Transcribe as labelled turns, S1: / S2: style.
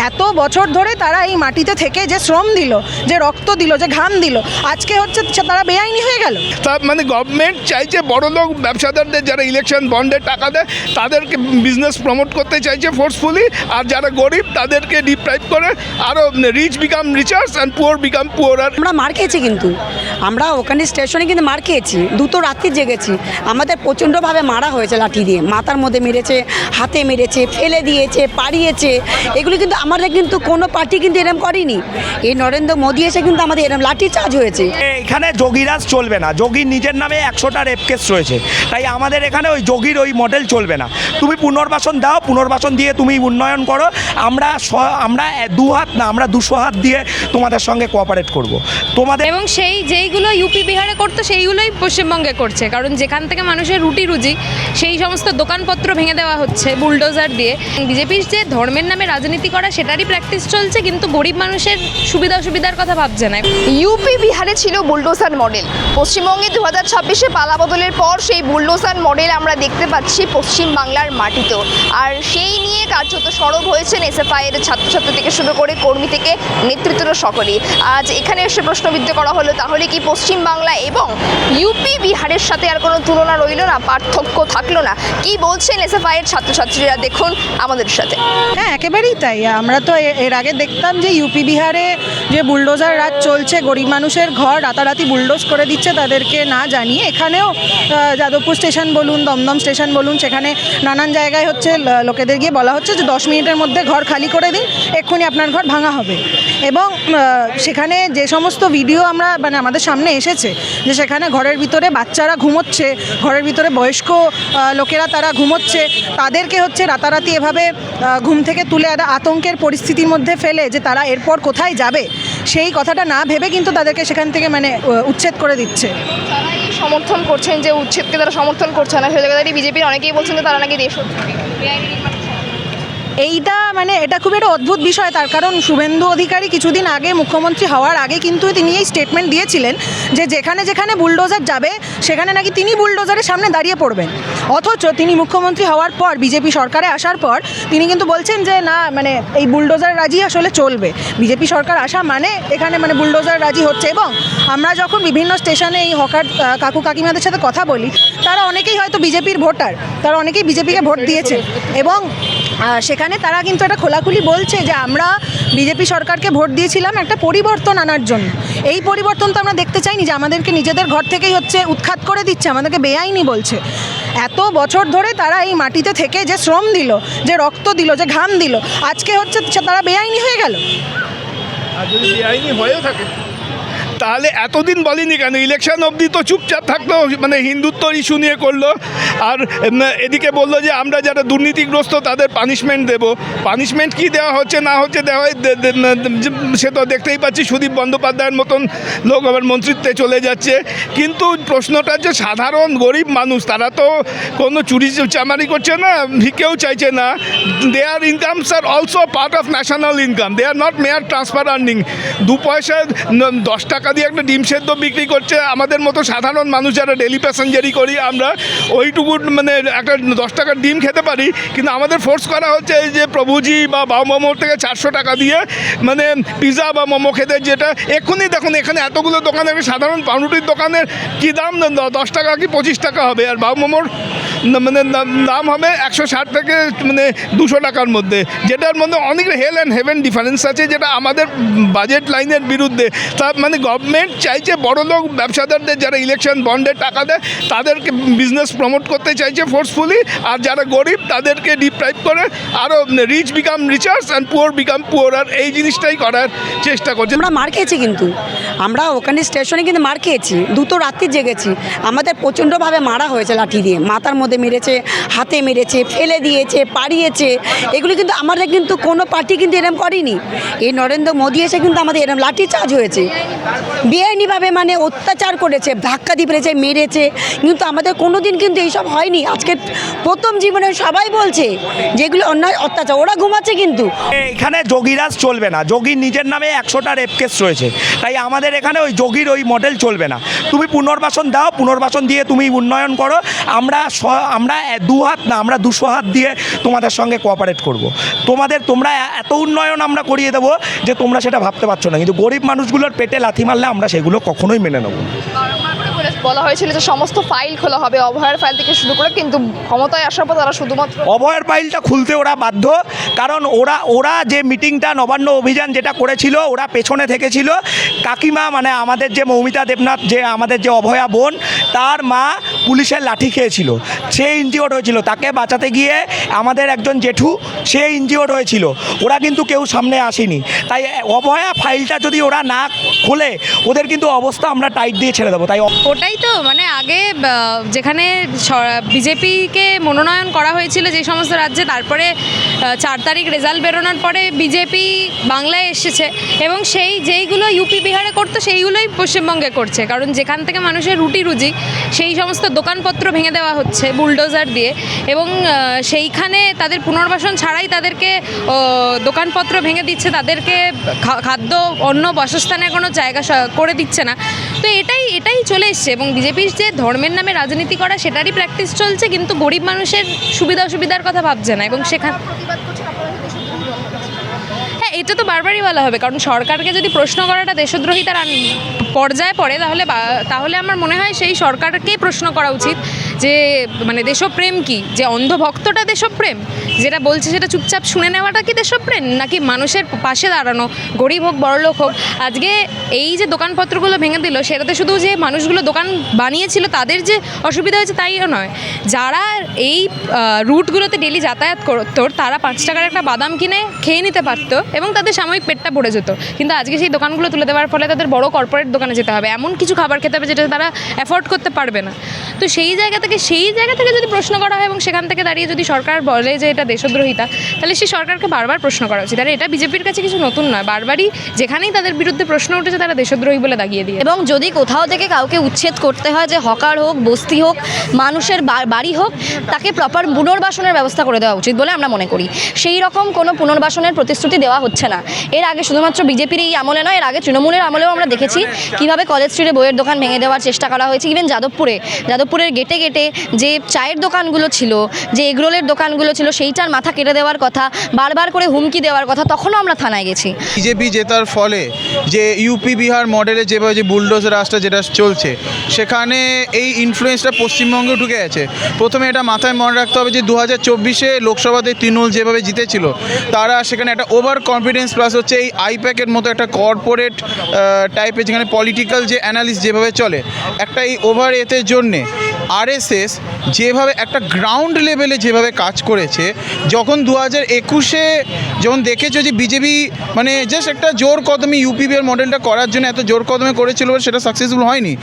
S1: এত বছর ধরে তারা এই মাটিতে থেকে যে শ্রম দিল, যে রক্ত দিল, যে ঘাম দিল, আজকে হচ্ছে তারা বেআইনি হয়ে গেল।
S2: তা মানে গভর্নমেন্ট চাইছে বড় লোক ব্যবসাদারদের যারা ইলেকশন বন্ডে টাকা দেয় তাদেরকে বিজনেস প্রমোট করতে চাইছে ফোর্সফুলি, আর যারা গরিব তাদেরকে ডিপ্রাইভ করে আরও rich become richers and poor become poor.
S3: আমরা মার খেয়েছি, কিন্তু আমরা ওখানে স্টেশনে কিন্তু মার খেয়েছি, দুটো রাত্রি জেগেছি। আমাদের প্রচণ্ডভাবে মারা হয়েছে লাঠি দিয়ে, মাথার মধ্যে মেরেছে, হাতে মেরেছে, ফেলে দিয়েছে, পাড়িয়েছে। এগুলো কিন্তু আমাদের কিন্তু কোনো পার্টি কিন্তু এরম করেনি। এই নরেন্দ্র মোদী এসে কিন্তু আমাদের এরম লাঠি চার্জ হয়েছে।
S4: এখানে যোগীরাজ চলবে না, যোগীর নিজের নামে 100টা রেপ কেস রয়েছে, তাই আমাদের এখানে ওই যোগীর ওই মডেল চলবে না। তুমি পুনর্বাসন দাও, পুনর্বাসন দিয়ে তুমি উন্নয়ন করো, আমরা দু হাত না, আমরা 200 হাত দিয়ে তোমাদের সঙ্গে কোঅপারেট করব তোমাদের।
S5: এবং যেইগুলো ইউপি বিহারে করতো সেইগুলোই পশ্চিমবঙ্গে করছে, কারণ যেখান থেকে মানুষের রুটি রুজি সেই সমস্ত দোকানপত্র ভেঙে দেওয়া হচ্ছে বুলডোজার দিয়ে। বিজেপির যে ধর্মের নামে রাজনীতি করা সেটারই প্র্যাকটিস চলছে, কিন্তু গরিব মানুষের সুবিধা অসুবিধার কথা ভাবছে না।
S6: ইউপি বিহারে ছিল বুলডোজার মডেল, পশ্চিমবঙ্গে 2026-এ পালাবদলের পর সেই বুলডোজার মডেল আমরা দেখতে পাচ্ছি পশ্চিম বাংলার মাটিতেও। আর সেই নিয়ে কার্যত সরব হয়েছেন এসএফআইয়ের ছাত্রছাত্রী থেকে শুরু করে কর্মী থেকে নেতৃত্বের সকলেই। আজ এখানে এসে প্রশ্নবিদ্ধ করা হলো, তাহলে কি পশ্চিম বাংলা এবং ইউপি বিহারের সাথে আর কোনো তুলনা রইল না, পার্থক্য থাকলো না? কি বলছেন এসএফআইয়ের ছাত্রছাত্রীরা, দেখুন আমাদের সাথে।
S1: হ্যাঁ, একেবারেই তাই। আমরা তো এর আগে দেখতাম যে ইউপি বিহারে যে বুলডোজার রাজ চলছে, গরিব মানুষের ঘর রাতারাতি বুলডোজ করে দিচ্ছে তাদেরকে না জানিয়ে। এখানেও যাদবপুর স্টেশন বলুন, দমদম স্টেশন বলুন, সেখানে নানান জায়গায় হচ্ছে লোকেদের গিয়ে বলা হচ্ছে যে 10 মিনিটের মধ্যে ঘর খালি করে দিন, এক্ষুনি আপনার ঘর ভাঙা হবে। এবং সেখানে যে সমস্ত ভিডিও আমরা আমাদের সামনে এসেছে, যে সেখানে ঘরের ভিতরে বাচ্চারা ঘুমোচ্ছে, ঘরের ভিতরে বয়স্ক লোকেরা তারা ঘুমোচ্ছে, তাদেরকে হচ্ছে রাতারাতি এভাবে ঘুম থেকে তুলে একটা আতঙ্কের পরিস্থিতির মধ্যে ফেলে যে তারা এরপর কোথায় যাবে সেই কথাটা না ভেবে কিন্তু তাদেরকে সেখান থেকে উচ্ছেদ করে দিচ্ছে।
S6: তারা এই সমর্থন করছেন, যে উচ্ছেদকে তারা সমর্থন করছে না, সে জায়গায় বিজেপির অনেকেই বলছেন যে তারা নাকি দেশদ্রোহী।
S1: এইটা এটা খুব একটা অদ্ভুত বিষয়। তার কারণ শুভেন্দু অধিকারী কিছুদিন আগে মুখ্যমন্ত্রী হওয়ার আগে কিন্তু তিনি এই স্টেটমেন্ট দিয়েছিলেন যে যেখানে যেখানে বুলডোজার যাবে সেখানে নাকি তিনি বুলডোজারের সামনে দাঁড়িয়ে পড়বেন। অথচ তিনি মুখ্যমন্ত্রী হওয়ার পর, বিজেপি সরকারে আসার পর তিনি কিন্তু বলছেন যে না, এই বুলডোজার রাজি আসলে চলবে। বিজেপি সরকার আসা এখানে বুলডোজার রাজি হচ্ছে। এবং আমরা যখন বিভিন্ন স্টেশনে এই হকার কাকু কাকিমাদের সাথে কথা বলি, তারা অনেকেই হয়তো বিজেপির ভোটার, তারা অনেকেই বিজেপিকে ভোট দিয়েছে। এবং সেখানে তারা কিন্তু একটা খোলাখুলি বলছে যে আমরা বিজেপি সরকারকে ভোট দিয়েছিলাম একটা পরিবর্তন আনার জন্য। এই পরিবর্তন তো আমরা দেখতে চাইনি যে আমাদেরকে নিজেদের ঘর থেকেই হচ্ছে উৎখাত করে দিচ্ছে, আমাদেরকে বেআইনি বলছে। এত বছর ধরে তারা এই মাটিতে থেকে যে শ্রম দিল, যে রক্ত দিল, যে ঘাম দিল, আজকে হচ্ছে তারা বেআইনি হয়ে গেল।
S2: আর যদি বেআইনি হয়েও থাকে তাহলে এতদিন বলিনি কেন? ইলেকশন অবধি তো চুপচাপ থাকলো, হিন্দুত্ব ইস্যু নিয়ে করলো। আর এদিকে বললো যে আমরা যারা দুর্নীতিগ্রস্ত তাদের পানিশমেন্ট দেব। পানিশমেন্ট কি দেওয়া হচ্ছে না হচ্ছে সে তো দেখতেই পাচ্ছি। সুদীপ বন্দ্যোপাধ্যায়ের মতন লোক আবার মন্ত্রিত্বে চলে যাচ্ছে। কিন্তু প্রশ্নটা যে সাধারণ গরিব মানুষ, তারা তো কোনো চুরি চামারি করছে না, ভিকেও চাইছে না। Their incomes are also part of national income, they are not mere transfer earning. 2 পয়সা 10 টাকা দিয়ে একটা ডিম সেদ্ধ বিক্রি করছে আমাদের মতো সাধারণ মানুষ যারা ডেলি প্যাসেঞ্জারি করি, আমরা ওইটুকু একটা 10 টাকার ডিম খেতে পারি। কিন্তু আমাদের ফোর্স করা হচ্ছে এই যে প্রভুজি বা বাউ মোমোর থেকে 400 টাকা দিয়ে পিৎজা বা মোমো খেতে, যেটা এক্ষুনি দেখুন এখানে এতগুলো দোকানে, সাধারণ পাউরুটির দোকানের কী দাম 10 টাকা কি 25 টাকা হবে, আর বাউ মোমোর দাম হবে 160 থেকে 200 টাকার মধ্যে, যেটার মধ্যে অনেক হেল অ্যান্ড হেভেন ডিফারেন্স আছে, যেটা আমাদের বাজেট লাইনের বিরুদ্ধে। তা গভর্নমেন্ট চাইছে বড় লোক ব্যবসাদারদের যারা ইলেকশন বন্ডে টাকা দেয় তাদেরকে বিজনেস প্রমোট করতে চাইছে ফোর্সফুলি, আর যারা গরিব তাদেরকে ডিপ্রাইভ করে আরও rich become richers and poor become poor. আর এই জিনিসটাই করার চেষ্টা করছে।
S3: আমরা মার খেয়েছি, কিন্তু আমরা ওখানে স্টেশনে কিন্তু মার খেয়েছি, দুটো রাত্রি জেগেছি। আমাদের প্রচণ্ডভাবে মারা হয়েছে লাঠি দিয়ে, মাথার মধ্যে মেরেছে, হাতে মেরেছে, ফেলে দিয়েছে, পাড়িয়েছে। এগুলো কিন্তু আমাদের কিন্তু কোনো পার্টি কিন্তু এরম করেনি। এই নরেন্দ্র মোদী এসে কিন্তু আমাদের এরম লাঠি চার্জ হয়েছে, বেআইনিভাবে অত্যাচার করেছে, ধাক্কা দিয়ে ফেলেছে, মেরেছে। কিন্তু আমাদের কোনো দিন কিন্তু এইসব হয়নি। আজকে প্রথম জীবনে সবাই বলছে যেগুলো অন্যায় অত্যাচার, ওরা ঘুমাচ্ছে। কিন্তু
S4: এখানে যোগীরাজ চলবে না, যোগীর নিজের নামে 100টা রেপ কেস রয়েছে, তাই আমাদের এখানে ওই যোগীর ওই মডেল চলবে না। তুমি পুনর্বাসন দাও, পুনর্বাসন দিয়ে তুমি উন্নয়ন করো, আমরা আমরা দু হাত না, আমরা 200 হাত দিয়ে তোমাদের সঙ্গে কোঅপারেট করব। তোমরা এত উন্নয়ন আমরা করিয়ে দেবো যে তোমরা সেটা ভাবতে পারছো না, কিন্তু গরিব মানুষগুলোর পেটে লাথি মারলে আমরা সেগুলো কখনোই মেনে নেবো না।
S6: বলা হয়েছিল যে সমস্ত ফাইল খোলা হবে, অভয়ার ফাইল থেকে শুরু করে, কিন্তু ক্ষমতায় আসার পর তারা শুধুমাত্র
S4: অভয়ের ফাইলটা খুলতে ওরা বাধ্য, কারণ ওরা যে মিটিংটা নবান্ন অভিযান যেটা করেছিল, ওরা পেছনে থেকেছিল। কাকিমা মানে আমাদের যে মৌমিতা দেবনাথ, যে আমাদের যে অভয়া বোন, তার মা পুলিশের লাঠি খেয়েছিল, সে ইনজিওর্ড হয়েছিল। তাকে বাঁচাতে গিয়ে আমাদের একজন জেঠু সে ইনজিওর্ড হয়েছিল, ওরা কিন্তু কেউ সামনে আসেনি। তাই অভয়া ফাইলটা যদি ওরা না খোলে, ওদের কিন্তু অবস্থা আমরা টাইট দিয়ে ছেড়ে দেবো। তাই
S5: ওটাই তো মানে আগে যেখানে বিজেপিকে মনোনয়ন করা হয়েছিল যে সমস্ত রাজ্যে, তারপরে 4 তারিখ রেজাল্ট বেরোনোর পরে বিজেপি বাংলায় এসেছে এবং যেইগুলো ইউপি বিহারে করতো সেইগুলোই পশ্চিমবঙ্গে করছে। কারণ যেখান থেকে মানুষের রুটি রুজি, সেই সমস্ত দোকানপত্র ভেঙে দেওয়া হচ্ছে বুলডোজার দিয়ে, এবং সেইখানে তাদের পুনর্বাসন ছাড়াই তাদেরকে দোকানপত্র ভেঙে দিচ্ছে, তাদেরকে খাদ্য অন্য বাসস্থানের কোনো জায়গা করে দিচ্ছে না। তো এটাই চলে এসছে, এবং বিজেপির যে ধর্মের নামে রাজনীতি করা সেটারই প্র্যাকটিস চলছে, কিন্তু গরিব মানুষের সুবিধা অসুবিধার কথা ভাবছে না। এবং হ্যাঁ, এটা তো বারবারই বলা হবে, কারণ সরকারকে যদি প্রশ্ন করাটা দেশদ্রোহিতার পর্যায়ে পড়ে, তাহলে আমার মনে হয় সেই সরকারকেই প্রশ্ন করা উচিত যে মানে দেশপ্রেম কি, যে অন্ধভক্তটা দেশপ্রেম, যেটা বলছে সেটা চুপচাপ শুনে নেওয়াটা কি দেশপ্রেম, নাকি মানুষের পাশে দাঁড়ানো, গরিব হোক বড়লোক হোক। আজকে এই যে দোকানপত্রগুলো ভেঙে দিল, সেটাতে শুধু যে মানুষগুলো দোকান বানিয়েছিল তাদের যে অসুবিধা হয়েছে তাইও নয়, যারা এই রুটগুলোতে ডেলি যাতায়াত করতো তারা 5 টাকার একটা বাদাম কিনে খেয়ে নিতে পারতো এবং তাদের সাময়িক পেটটা ভরে যেত। কিন্তু আজকে সেই দোকানগুলো তুলে দেওয়ার ফলে তাদের বড় কর্পোরেট দোকানে যেতে হবে, এমন কিছু খাবার খেতে হবে যেটা তারা অ্যাফোর্ড করতে পারবে না। তো সেই জায়গা থেকে যদি প্রশ্ন করা হয় এবং সেখান থেকে দাঁড়িয়ে যদি সরকার বলে যে এটা দেশদ্রোহিতা, তাহলে সেই সরকারকে বারবার প্রশ্ন করা উচিত। আর এটা বিজেপির কাছে কিছু নতুন নয়, বারবারই যেখানেই তাদের বিরুদ্ধে প্রশ্ন উঠেছে তারা দেশদ্রোহী বলে দাগিয়ে দিয়ে।
S7: এবং যদি কোথাও থেকে কাউকে উচ্ছেদ করতে হয়, যে হকার হোক, বস্তি হোক, মানুষের বাড়ি হোক, তাকে প্রপার পুনর্বাসনের ব্যবস্থা করে দেওয়া উচিত বলে আমরা মনে করি। সেই রকম কোনো পুনর্বাসনের প্রতিশ্রুতি দেওয়া হচ্ছে না। এর আগে শুধুমাত্র বিজেপির এই আমলে নয়, এর আগে তৃণমূলের আমলেও আমরা দেখেছি কীভাবে কলেজ স্ট্রিটে বইয়ের দোকান ভেঙে দেওয়ার চেষ্টা করা হয়েছে। ইভেন যাদবপুরের গেটে যে চায়ের দোকানগুলো ছিল, যে এগরোলের দোকানগুলো ছিল, সেইটার মাথা কেটে দেওয়ার কথা, বারবার করে হুমকি দেওয়ার কথা, তখনও আমরা থানায় গেছি।
S8: বিজেপি জেতার ফলে যে ইউপি বিহার মডেলে যেভাবে যে বুলডোজার রাস্তা যেটা চলছে, সেখানে এই ইনফ্লুয়েন্সটা পশ্চিমবঙ্গে ঢুকে গেছে। প্রথমে এটা মাথায় মনে রাখতে হবে যে 2024-এ লোকসভাতে তৃণমূল যেভাবে জিতেছিল, তারা সেখানে একটা ওভার কনফিডেন্স প্লাস হচ্ছে এই আইপ্যাকের মতো একটা কর্পোরেট টাইপের, যেখানে পলিটিক্যাল যে অ্যানালিস্ট যেভাবে চলে, একটা এই ওভার এতে জন্যে আরএসএস যেভাবে একটা গ্রাউন্ড লেভেলে যেভাবে কাজ করেছে, যখন 2021-এ যখন দেখেছো যে বিজেপি মানে জাস্ট একটা জোর কদমে ইউপি বিহার মডেলটা করার জন্য এত জোর কদমে করেছিল, সেটা সাকসেসফুল হয়নি।